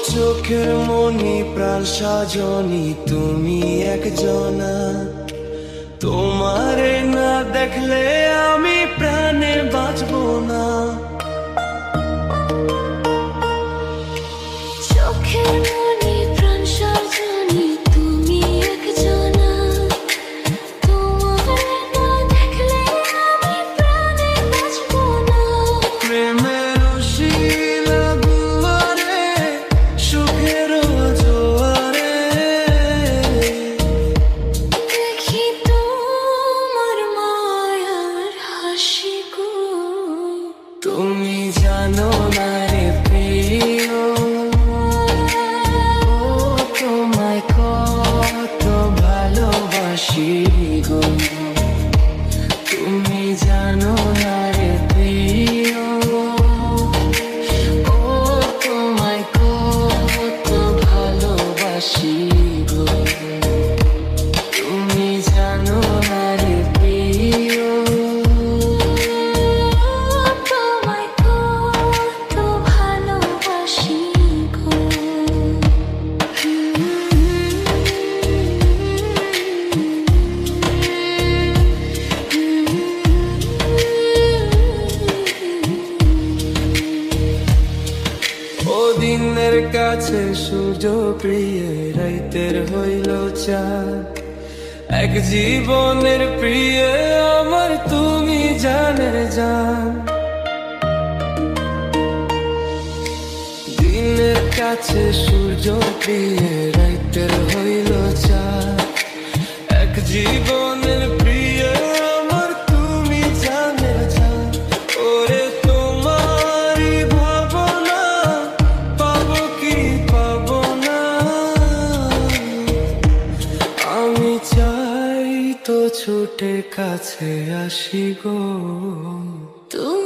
চোখের মনি প্রাণ সাজনি তুমি একজনা, তোমারে না দেখলে আমি প্রাণে বাঁচবো না। চোখের মনি প্রাণ সাজনি তুমি একজনা, তোমারে না দেখলে আমি প্রাণে বাঁচবো না। প্রেমের শিলা দুয়ারে সুখের জোয়ারে দেখি তোমার মায়ার হাসি গো। তুমি জানো না রে প্রিয়, তোমায় কত ভালোবাসি গো। তুমি জানো না রে প্রিয়, ও তোমায় কত ভালোবাসি গো। তুমি জানো না রে প্রিয়, তোমায় কত ভালোবাসি গো। ও দিনের কাছে সূর্য প্রিয়, রাইতের হইল চাঁদ। এক জীবনের প্রিয় আমার তুমি জানের জান। দিনের কাছে সূর্য প্রিয়, রাইতের হইল চাঁদ। এক জীবনের প্রিয় আমার তুমি জানের জান। ওরে তোমারই ভাবনা পাবো কি পাবো না, আমি চাই তো ছুটে কাছে আসি গো। তুমি